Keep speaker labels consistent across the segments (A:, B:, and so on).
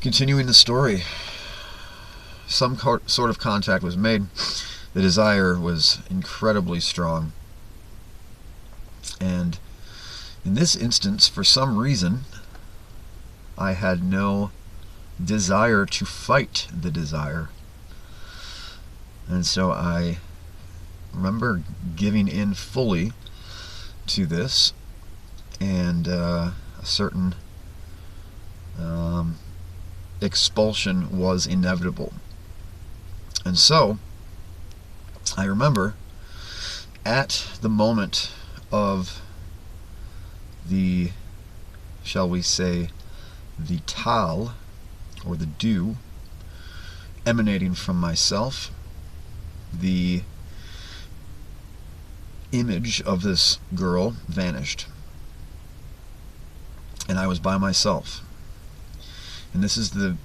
A: Continuing the story, some sort of contact was made. The desire was incredibly strong. And in this instance, for some reason, I had no desire to fight the desire. And so I remember giving in fully to this, and a certain expulsion was inevitable. And so I remember at the moment of the, shall we say, the tal, or the dew, emanating from myself, the image of this girl vanished, and I was by myself. And this is the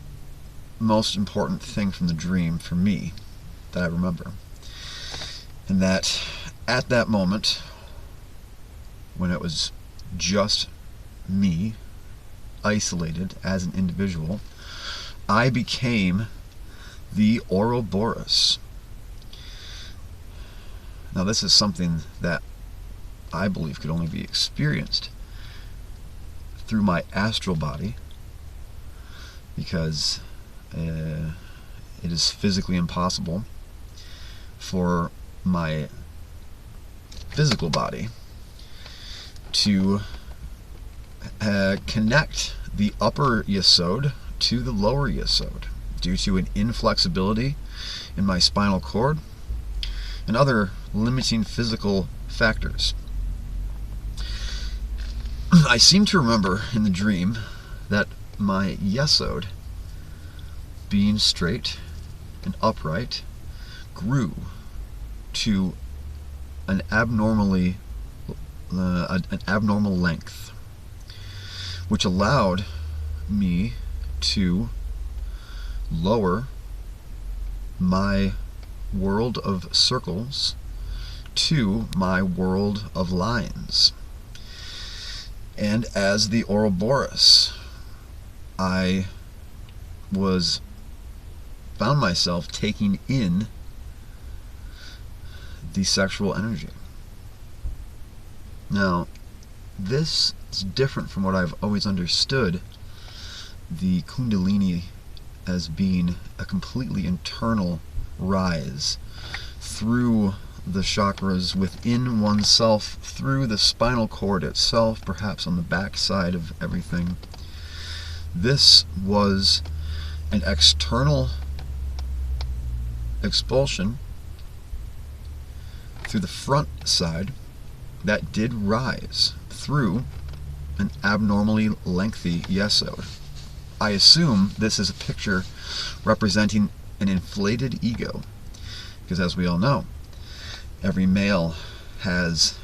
A: most important thing from the dream for me that I remember. And that at that moment, when it was just me, isolated as an individual, I became the Auroborus. Now this is something that I believe could only be experienced through my astral body, because it is physically impossible for my physical body to connect the upper yesod to the lower yesod due to an inflexibility in my spinal cord and other limiting physical factors. I seem to remember in the dream that my yesod, being straight and upright, grew to an abnormal length, which allowed me to lower my world of circles to my world of lines. And as the Auroborus, I found myself taking in the sexual energy. Now, this is different from what I've always understood the Kundalini as being a completely internal rise through the chakras within oneself, through the spinal cord itself, perhaps on the back side of everything. This was an external expulsion through the front side that did rise through an abnormally lengthy yesod. I assume this is a picture representing an inflated ego, because as we all know, every male has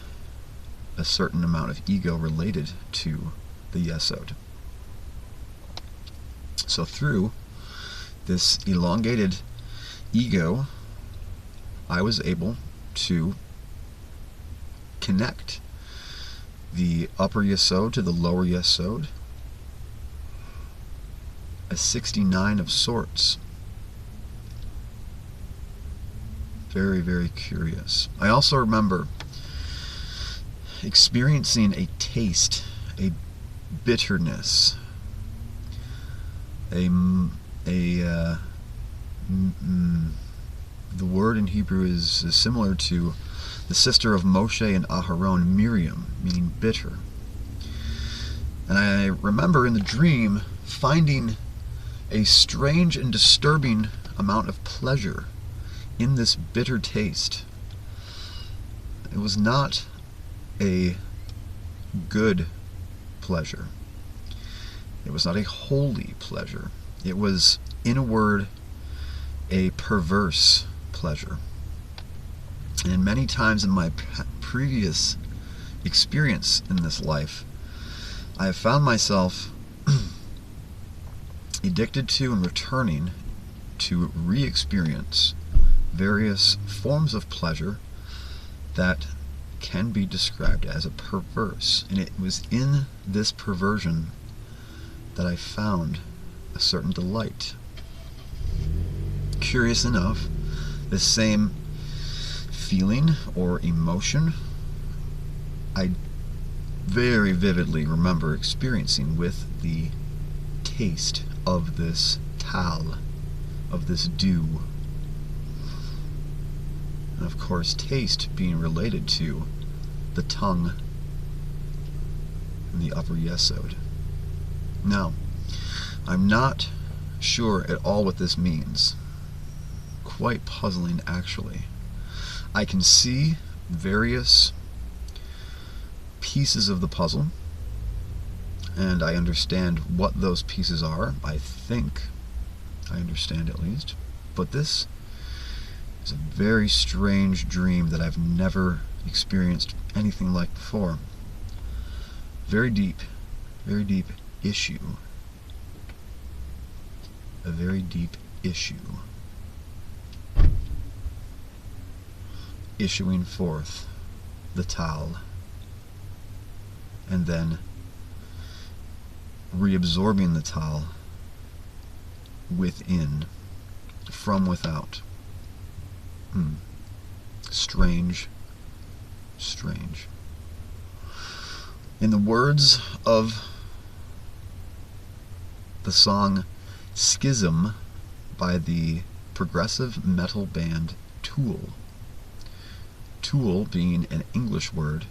A: a certain amount of ego related to the yesod. So through this elongated ego, I was able to connect the upper yesod to the lower yesod, a 69 of sorts. Very, very curious. I also remember experiencing a taste, a bitterness, the word in Hebrew is similar to the sister of Moshe and Aharon, Miriam, meaning bitter. And I remember in the dream finding a strange and disturbing amount of pleasure in this bitter taste. It was not a good pleasure. It was not a holy pleasure. It was, in a word, a perverse pleasure. And many times in my previous experience in this life, I have found myself addicted to and returning to re-experience various forms of pleasure that can be described as a perverse. And it was in this perversion that I found a a certain delight. Curious enough, the same feeling or emotion I very vividly remember experiencing with the taste of this tal, of this dew. And of course, taste being related to the tongue and the upper yesod. Now, I'm not sure at all what this means. Quite puzzling, actually. I can see various pieces of the puzzle, and I understand what those pieces are. I think I understand, at least. But this is a very strange dream that I've never experienced anything like before. Very deep issue. A very deep issue. Issuing forth the tal, and then reabsorbing the tal within, from without. Strange. In the words of the song Schism by the progressive metal band Tool, Tool being an English word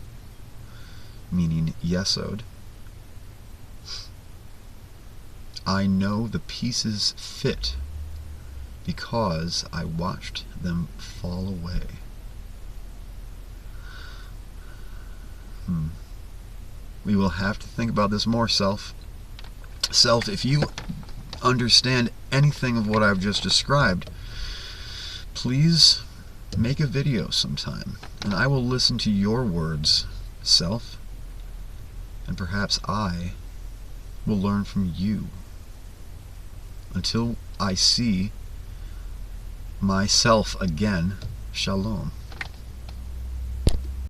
A: meaning yesod, I know the pieces fit because I watched them fall away. We will have to think about this more, Self. Self, if you understand anything of what I've just described, please make a video sometime, and I will listen to your words, Self, and perhaps I will learn from you. Until I see myself again, Shalom.